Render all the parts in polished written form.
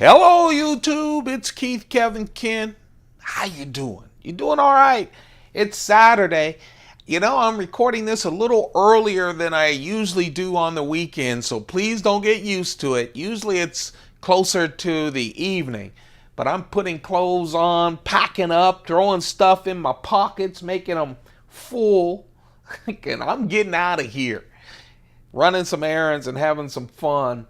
Hello, YouTube. It's Keith Kevin Ken. How you doing? You doing all right? It's Saturday. You know, I'm recording this a little earlier than I usually do on the weekend, so please don't get used to it. Usually it's closer to the evening, but I'm putting clothes on, packing up, throwing stuff in my pockets, making them full, and I'm getting out of here, running some errands and having some fun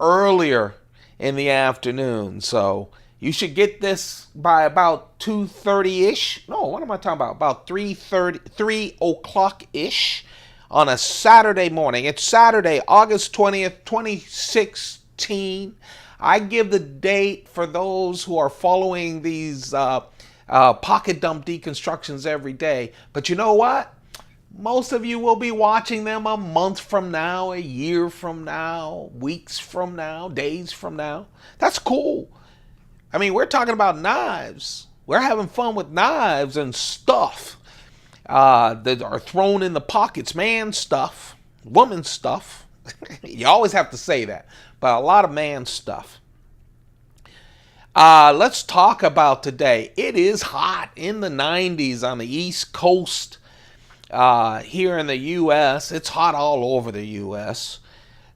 earlier in the afternoon. So you should get this by about 2:30-ish. No, what am I talking about? About 3:30, 3 o'clock-ish on a Saturday morning. It's Saturday, August 20th, 2016. I give the date for those who are following these pocket dump deconstructions every day. But you know what? Most of you will be watching them a month from now, a year from now, weeks from now, days from now. That's cool. I mean, we're talking about knives. We're having fun with knives and stuff that are thrown in the pockets. Man stuff, woman stuff. You always have to say that, but a lot of man stuff. Let's talk about today. It is hot in the 90s on the East Coast. Here in the U.S., it's hot all over the U.S.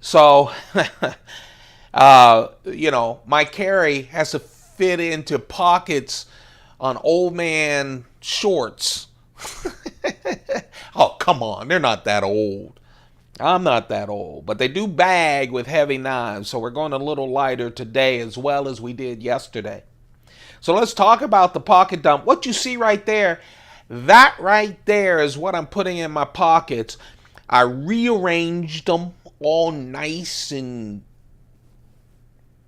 So, my carry has to fit into pockets on old man shorts. Oh, come on. They're not that old. I'm not that old. But they do bag with heavy knives. So we're going a little lighter today as well as we did yesterday. So let's talk about the pocket dump. What you see right there, that right there is what I'm putting in my pockets. I rearranged them all nice and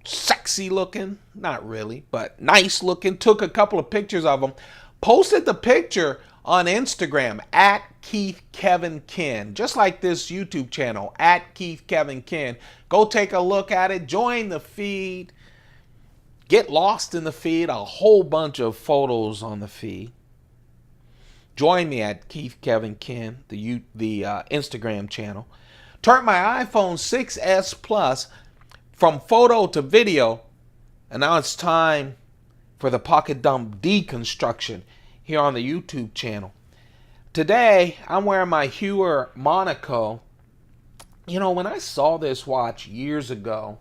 sexy looking. Not really, but nice looking. Took a couple of pictures of them. Posted the picture on Instagram at Keith Kevin Ken. Just like this YouTube channel, at Keith Kevin Ken. Go take a look at it. Join the feed. Get lost in the feed. A whole bunch of photos on the feed. Join me at Keith Kevin Ken, the Instagram channel. Turn my iPhone 6S Plus from photo to video, and now it's time for the pocket dump deconstruction here on the YouTube channel. Today, I'm wearing my Heuer Monaco. You know, when I saw this watch years ago,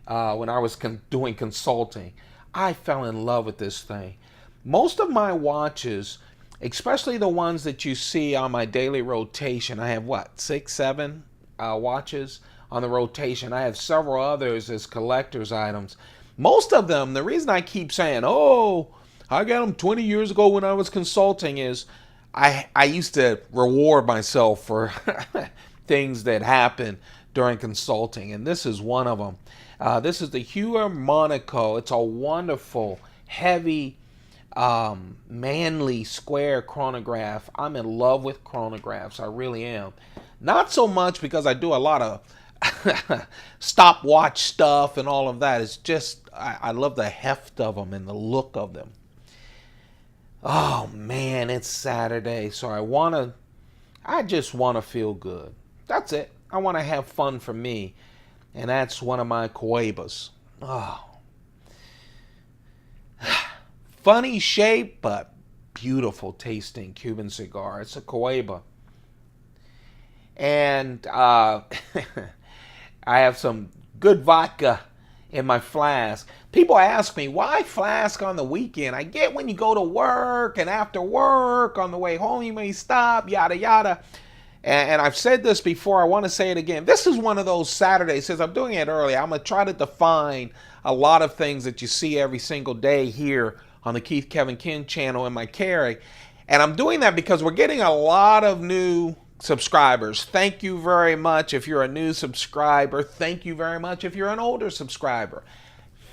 when I was doing consulting, I fell in love with this thing. Most of my watches, especially the ones that you see on my daily rotation. I have what, 6, 7 watches on the rotation. I have several others as collector's items. Most of them, the reason I keep saying, oh, I got them 20 years ago when I was consulting is I used to reward myself for things that happened during consulting. And this is one of them. This is the Heuer Monaco. It's a wonderful, heavy, manly square chronograph. I'm in love with chronographs. I really am. Not so much because I do a lot of stopwatch stuff and all of that. It's just I love the heft of them and the look of them. Oh man, it's Saturday, so I just want to feel good. That's it. I want to have fun for me, and that's one of my Coibas. Oh. Funny shape, but beautiful tasting Cuban cigar. It's a Coiba. And I have some good vodka in my flask. People ask me, why flask on the weekend? I get when you go to work and after work, on the way home you may stop, yada yada. And I've said this before, I want to say it again. This is one of those Saturdays, since I'm doing it early, I'm going to try to define a lot of things that you see every single day here on the Keith Kevin Ken channel in my carry. And I'm doing that because we're getting a lot of new subscribers. Thank you very much if you're a new subscriber. Thank you very much if you're an older subscriber.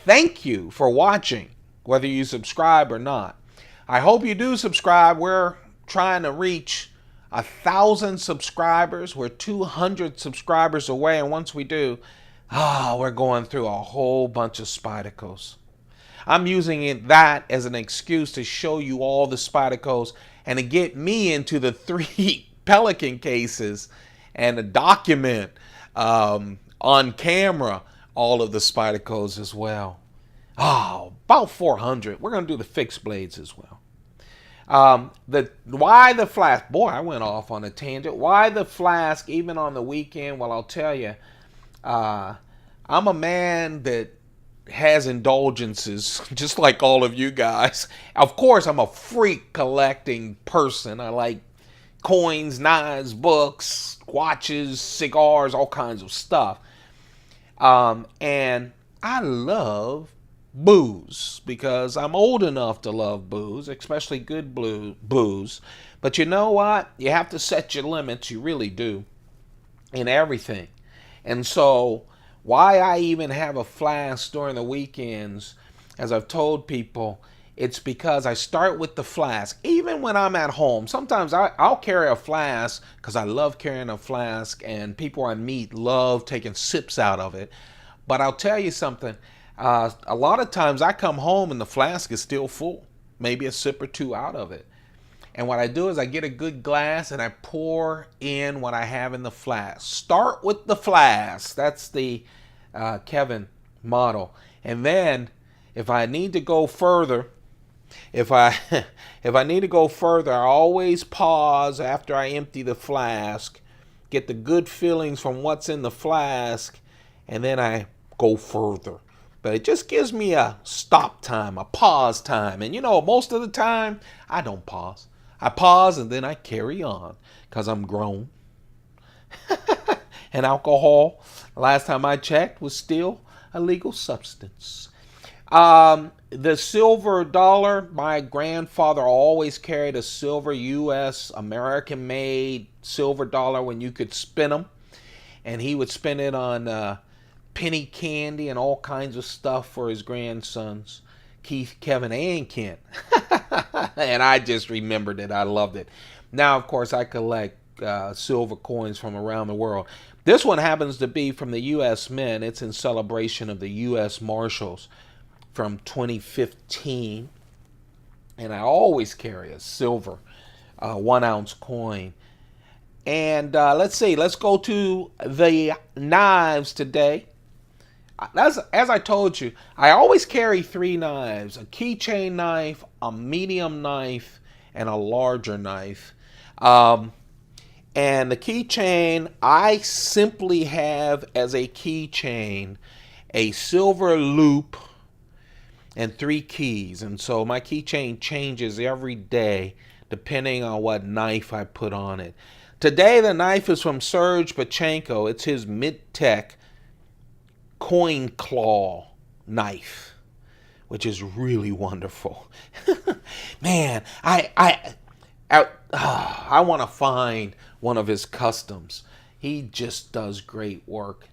Thank you for watching, whether you subscribe or not. I hope you do subscribe. We're trying to reach 1,000 subscribers. We're 200 subscribers away, and once we do, we're going through a whole bunch of Spidicos. I'm using that as an excuse to show you all the Spidicos and to get me into the 3 Pelican cases and to document on camera all of the Spydercos as well. Oh, about 400. We're going to do the fixed blades as well. Why the flask? Boy, I went off on a tangent. Why the flask even on the weekend? Well, I'll tell you. I'm a man that has indulgences, just like all of you guys. Of course, I'm a freak collecting person. I like coins, knives, books, watches, cigars, all kinds of stuff. And I love booze because I'm old enough to love booze, especially good booze. But you know what? You have to set your limits. You really do in everything. And so why I even have a flask during the weekends, as I've told people, it's because I start with the flask. Even when I'm at home, sometimes I'll carry a flask because I love carrying a flask, and people I meet love taking sips out of it. But I'll tell you something. A lot of times I come home and the flask is still full, maybe a sip or two out of it. And what I do is I get a good glass and I pour in what I have in the flask. Start with the flask. That's the Kevin model. And then if I need to go further, if I need to go further, I always pause after I empty the flask, get the good feelings from what's in the flask, and then I go further. But it just gives me a stop time, a pause time. And you know, most of the time, I don't pause. I pause and then I carry on because I'm grown. And alcohol, last time I checked, was still a legal substance. The silver dollar, my grandfather always carried a silver U.S. American-made silver dollar when you could spin them. And he would spin it on penny candy and all kinds of stuff for his grandsons, Keith, Kevin, and Kent. And I just remembered it. I loved it. Now, of course, I collect silver coins from around the world. This one happens to be from the U.S. Mint. It's in celebration of the U.S. Marshals from 2015. And I always carry a silver 1 ounce coin. And let's see, let's go to the knives today. As I told you, I always carry 3 knives: a keychain knife, a medium knife, and a larger knife. And the keychain, I simply have as a keychain a silver loop and 3 keys. And so my keychain changes every day depending on what knife I put on it. Today the knife is from Serge Pachenko. It's his Microtech coin claw knife, which is really wonderful. Man, I want to find one of his customs. He just does great work.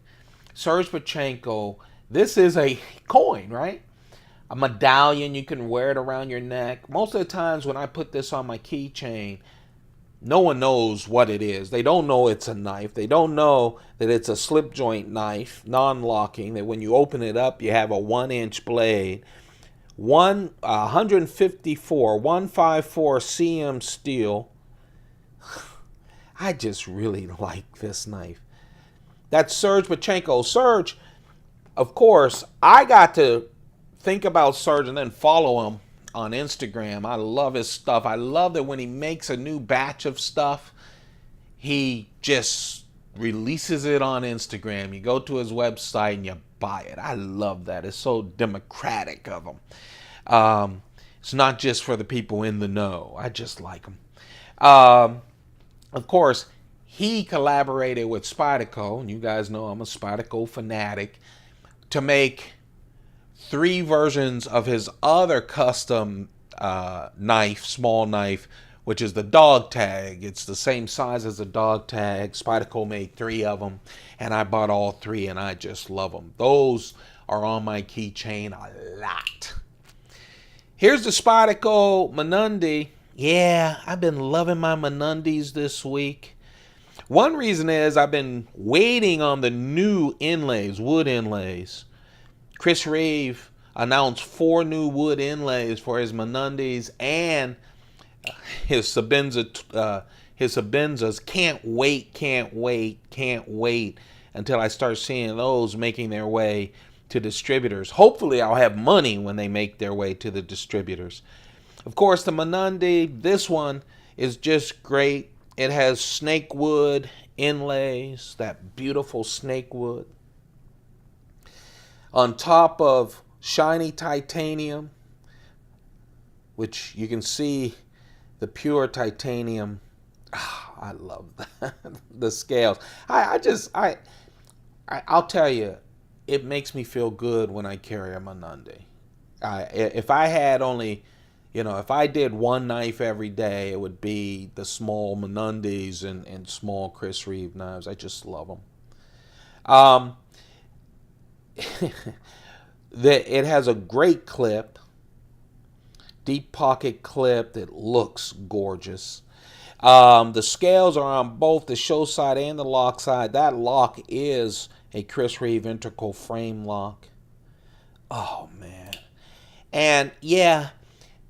Serge Pachenko, this is a coin, right? A medallion, you can wear it around your neck. Most of the times when I put this on my keychain, no one knows what it is. They don't know it's a knife. They don't know that it's a slip joint knife, non-locking, that when you open it up, you have a 1-inch blade. 154 CM steel. I just really like this knife. That's Serge Pachenko. Serge, of course, I got to think about Serge and then follow him on Instagram. I love his stuff. I love that when he makes a new batch of stuff, he just releases it on Instagram. You go to his website and you buy it. I love that. It's so democratic of him. It's not just for the people in the know. I just like him. Of course, he collaborated with Spyderco, and you guys know I'm a Spyderco fanatic, to make 3 versions of his other custom knife, small knife, which is the dog tag. It's the same size as the dog tag. Spyderco made 3 of them, and I bought all 3, and I just love them. Those are on my keychain a lot. Here's the Spyderco Mnandi. Yeah, I've been loving my Mnandis this week. One reason is I've been waiting on the new inlays, wood inlays. Chris Reeve announced 4 new wood inlays for his Mnandis and his Sabenza his Habenzas. Can't wait until I start seeing those making their way to distributors. Hopefully I'll have money when they make their way to the distributors. Of course, the Mnandi, this one is just great. It has snakewood inlays, that beautiful snakewood, on top of shiny titanium, which you can see the pure titanium. I love that. The scales. I'll tell you, it makes me feel good when I carry a Mnandi. If I had only, if I did one knife every day, it would be the small Mnandis and small Chris Reeve knives. I just love them. It has a great clip, deep pocket clip that looks gorgeous. The scales are on both the show side and the lock side. That lock is a Chris Reeve integral frame lock. Oh, man. And, yeah,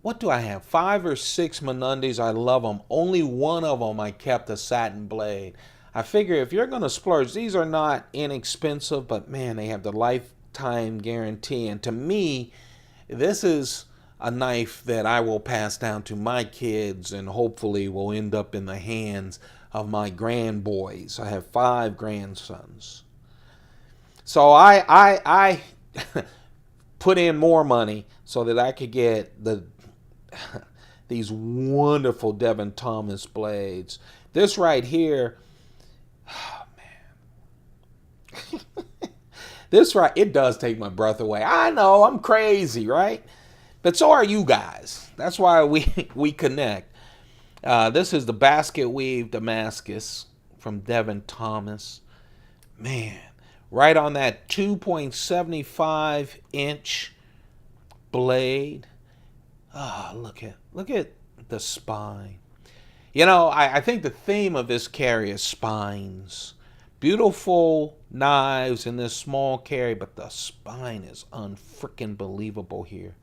what do I have? 5 or 6 Mnandis. I love them. Only one of them I kept a satin blade. I figure if you're going to splurge, these are not inexpensive, but, man, they have the lifetime guarantee. And to me, this is a knife that I will pass down to my kids and hopefully will end up in the hands of my grandboys. I have 5 grandsons. So I put in more money so that I could get these wonderful Devin Thomas blades. This right here, oh man. It does take my breath away. I know, I'm crazy, right? But so are you guys. That's why we connect. This is the basket weave Damascus from Devin Thomas. Man, right on that 2.75 inch blade. Look at the spine. I think the theme of this carry is spines. Beautiful knives in this small carry, but the spine is unfreaking believable here.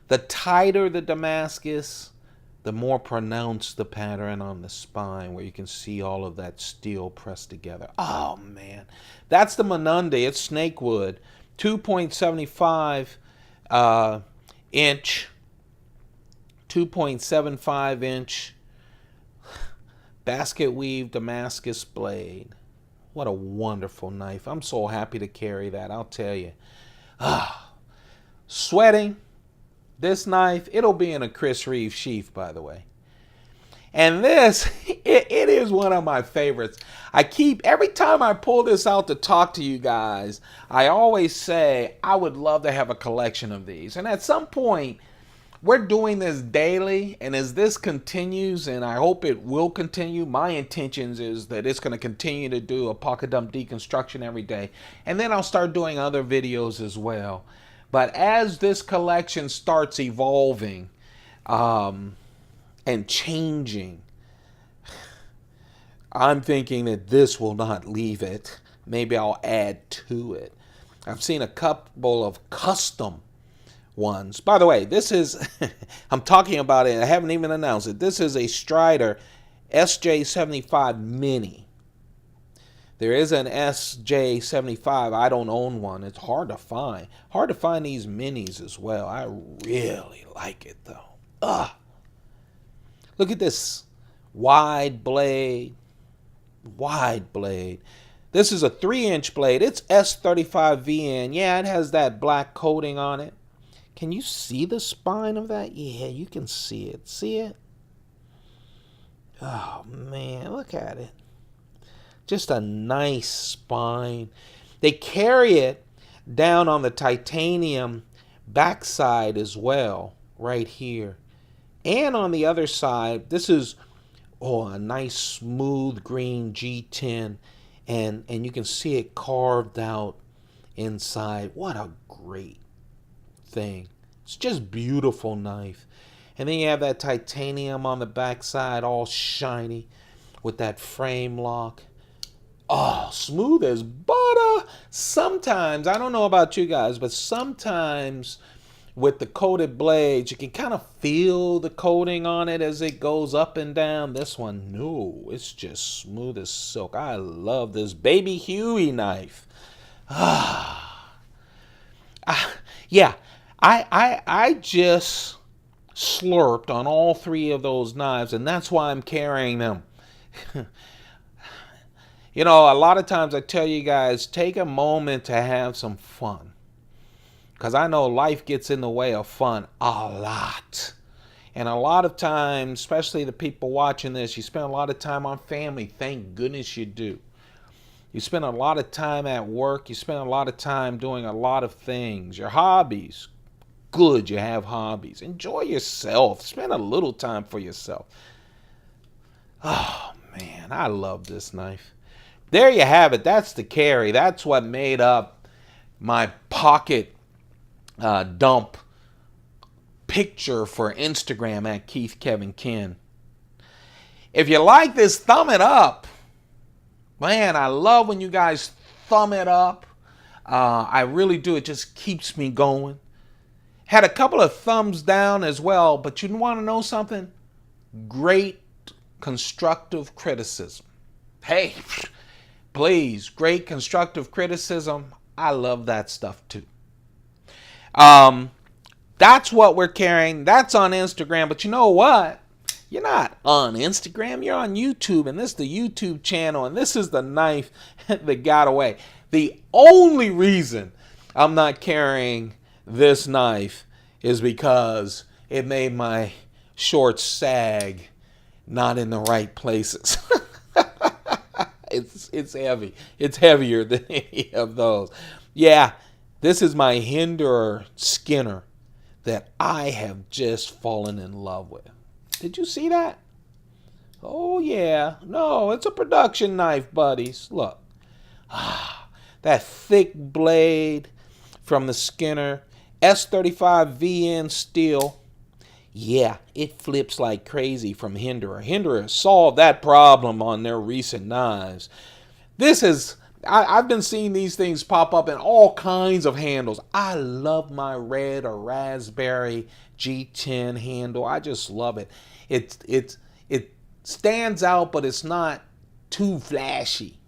The tighter the Damascus, the more pronounced the pattern on the spine, where you can see all of that steel pressed together. Oh, man. That's the Mnandi. It's snakewood. 2.75 inch, 2.75 inch basket weave Damascus blade. What a wonderful knife. I'm so happy to carry that, I'll tell you. Sweating. This knife, it'll be in a Chris Reeve sheath, by the way. And this, it is one of my favorites. Every time I pull this out to talk to you guys, I always say I would love to have a collection of these. And at some point, we're doing this daily, and as this continues, and I hope it will continue, my intentions is that it's going to continue to do a pocket dump deconstruction every day. And then I'll start doing other videos as well. But as this collection starts evolving and changing, I'm thinking that this will not leave it. Maybe I'll add to it. I've seen a couple of custom ones. By the way, this is, I'm talking about it, I haven't even announced it. This is a Strider SJ-75 Mini. There is an SJ-75. I don't own one. It's hard to find. Hard to find these minis as well. I really like it, though. Look at this wide blade. Wide blade. This is a 3-inch blade. It's S35VN. Yeah, it has that black coating on it. Can you see the spine of that? Yeah, you can see it. See it? Oh, man. Look at it. Just a nice spine. They carry it down on the titanium backside as well, right here. And on the other side, this is a nice smooth green G10. And you can see it carved out inside. What a great thing. It's just beautiful knife. And then you have that titanium on the backside, all shiny with that frame lock. Oh, smooth as butter. Sometimes, I don't know about you guys, but sometimes with the coated blades. You can kind of feel the coating on it as it goes up and down. This one, no, it's just smooth as silk. I love this baby Huey knife. Yeah, I just slurped on all three of those knives, and that's why I'm carrying them. You know, a lot of times I tell you guys, take a moment to have some fun. Because I know life gets in the way of fun a lot. And a lot of times, especially the people watching this, you spend a lot of time on family. Thank goodness you do. You spend a lot of time at work. You spend a lot of time doing a lot of things. Your hobbies. Good you have hobbies. Enjoy yourself. Spend a little time for yourself. Oh, man, I love this knife. There you have it. That's the carry. That's what made up my pocket dump picture for Instagram at Keith Kevin Ken. If you like this, thumb it up. Man, I love when you guys thumb it up. I really do. It just keeps me going. Had a couple of thumbs down as well, but you want to know something? Great constructive criticism. Hey, please, great constructive criticism. I love that stuff too. That's what we're carrying. That's on Instagram. But you know what? You're not on Instagram. You're on YouTube. And this is the YouTube channel. And this is the knife that got away. The only reason I'm not carrying this knife is because it made my shorts sag not in the right places. It's heavy. It's heavier than any of those. Yeah. This is my Hinderer Skinner that I have just fallen in love with. Did you see that? Oh, yeah. No, it's a production knife, buddies. Look. That thick blade from the Skinner. S35 VN steel. Yeah, it flips like crazy from Hinderer. Hinderer solved that problem on their recent knives. This is... I've been seeing these things pop up in all kinds of handles. I love my red or raspberry G10 handle. I just love it. It stands out, but it's not too flashy.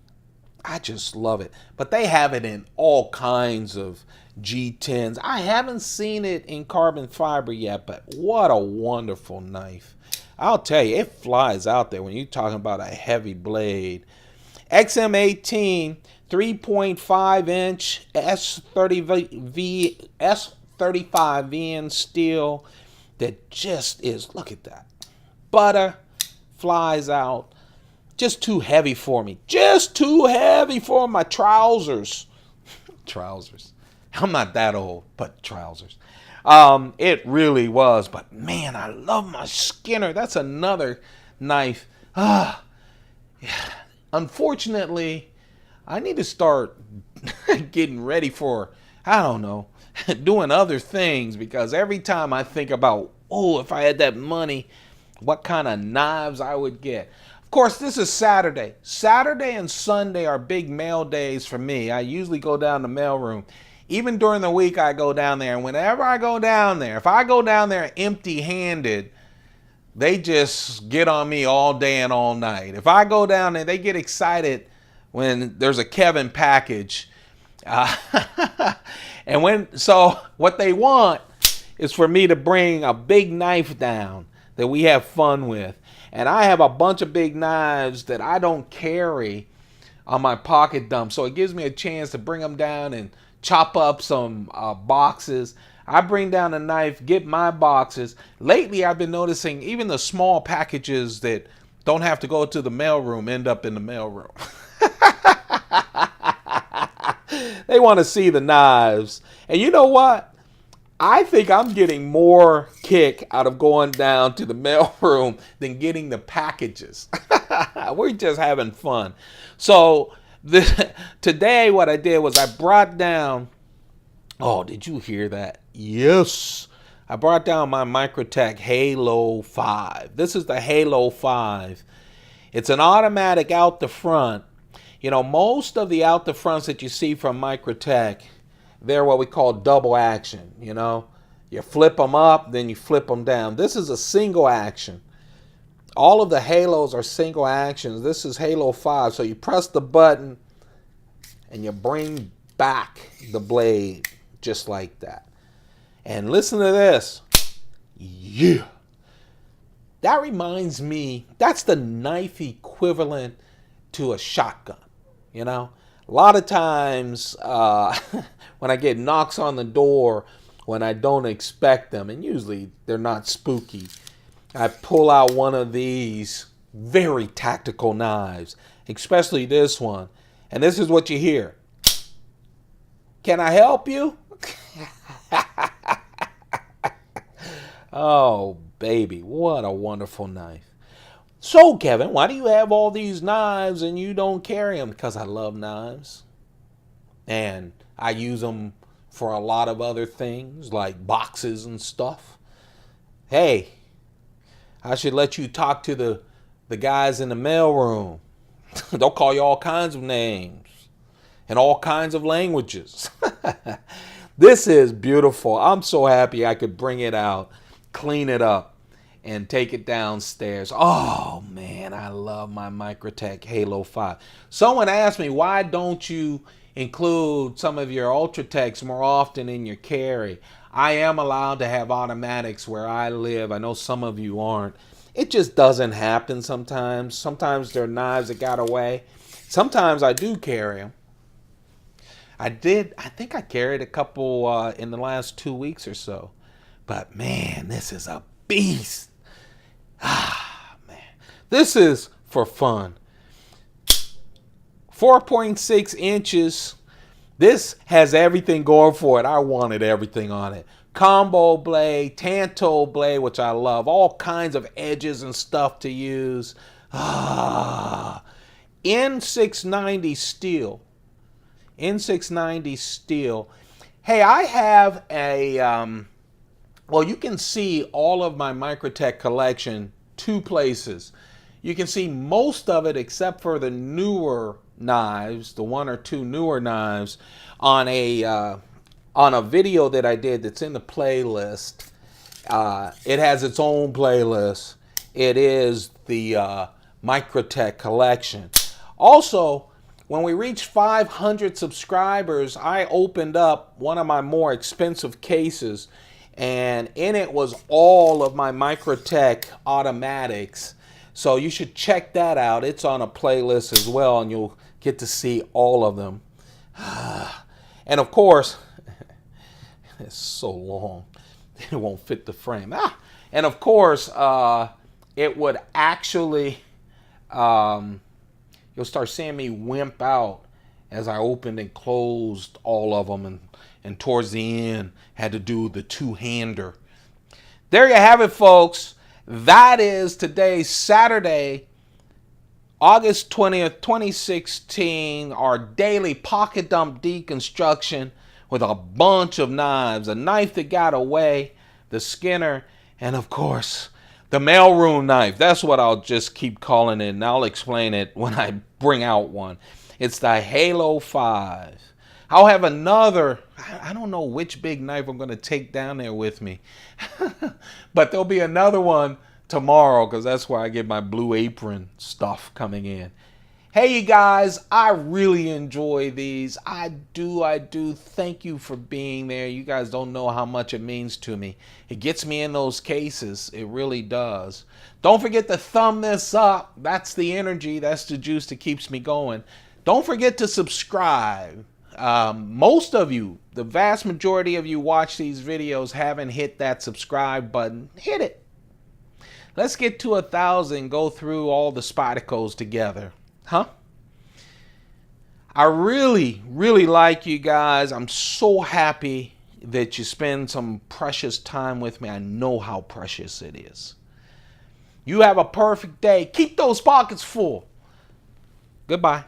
I just love it. But they have it in all kinds of G10s. I haven't seen it in carbon fiber yet, but what a wonderful knife. I'll tell you, it flies out there when you're talking about a heavy blade. XM18 3.5 inch S35 VN steel that just is, look at that. Butter flies out. Just too heavy for me. Just too heavy for my trousers. Trousers. I'm not that old, but trousers. It really was. But man, I love my Skinner. That's another knife. Unfortunately, I need to start getting ready for, I don't know, doing other things, because every time I think about, oh, if I had that money, what kind of knives I would get. Of course, this is Saturday. Saturday and Sunday are big mail days for me. I usually go down the mailroom. Even during the week, I go down there. And whenever I go down there, if I go down there empty-handed, they just get on me all day and all night. If I go down there, they get excited when there's a Kevin package. So what they want is for me to bring a big knife down that we have fun with. And I have a bunch of big knives that I don't carry on my pocket dump. So it gives me a chance to bring them down and chop up some boxes. I bring down a knife, get my boxes. Lately, I've been noticing even the small packages that don't have to go to the mailroom end up in the mailroom. They want to see the knives. And you know what? I think I'm getting more kick out of going down to the mailroom than getting the packages. We're just having fun. So today what I did was I brought down, oh, did you hear that? Yes. I brought down my Microtech Halo 5. This is the Halo 5. It's an automatic out the front. You know, most of the out the fronts that you see from Microtech, they're what we call double action, you know. You flip them up, then you flip them down. This is a single action. All of the Halos are single actions. This is Halo 5. So you press the button and you bring back the blade just like that. And listen to this. Yeah. That reminds me, that's the knife equivalent to a shotgun. You know, a lot of times when I get knocks on the door when I don't expect them, and usually they're not spooky, I pull out one of these very tactical knives, especially this one. And this is what you hear. Can I help you? Oh, baby, what a wonderful knife. So, Kevin, why do you have all these knives and you don't carry them? Because I love knives. And I use them for a lot of other things, like boxes and stuff. Hey, I should let you talk to the guys in the mailroom. They'll call you all kinds of names in all kinds of languages. This is beautiful. I'm so happy I could bring it out, clean it up, and take it downstairs. Oh, man, I love my Microtech Halo 5. Someone asked me, why don't you include some of your Ultratechs more often in your carry? I am allowed to have automatics where I live. I know some of you aren't. It just doesn't happen sometimes. Sometimes there are knives that got away. Sometimes I do carry them. I think I carried a couple in the last 2 weeks or so. But man, this is a beast. Ah, man. This is for fun. 4.6 inches. This has everything going for it. I wanted everything on it. Combo blade, Tanto blade, which I love. All kinds of edges and stuff to use. N690 steel. N690 steel. Hey, I have a, well, you can see all of my Microtech collection 2 places. You can see most of it except for the newer knives, the 1 or 2 newer knives, on a video that I did that's in the playlist. It has its own playlist. It is the Microtech collection. Also, when we reached 500 subscribers, I opened up one of my more expensive cases, and in it was all of my Microtech automatics. So you should check that out. It's on a playlist as well, and you'll get to see all of them. And of course, it's so long, it won't fit the frame. And of course, it would actually, you'll start seeing me wimp out as I opened and closed all of them, and towards the end had to do the two-hander. There you have it, folks. That is today's Saturday, August 20th, 2016, our daily pocket dump deconstruction with a bunch of knives. A knife that got away, the Skinner, and of course, the mailroom knife. That's what I'll just keep calling it, and I'll explain it when I bring out one. It's the Halo 5. I'll have another, I don't know which big knife I'm going to take down there with me. But there'll be another one tomorrow, because that's where I get my Blue Apron stuff coming in. Hey, you guys, I really enjoy these. I do. Thank you for being there. You guys don't know how much it means to me. It gets me in those cases. It really does. Don't forget to thumb this up. That's the energy. That's the juice that keeps me going. Don't forget to subscribe. Most of you, the vast majority of you watch these videos, haven't hit that subscribe button. Hit it. Let's get to 1,000. Go through all the Spidicles together. Huh? I really like you guys. I'm so happy that you spend some precious time with me. I know how precious it is. You have a perfect day. Keep those pockets full. Goodbye.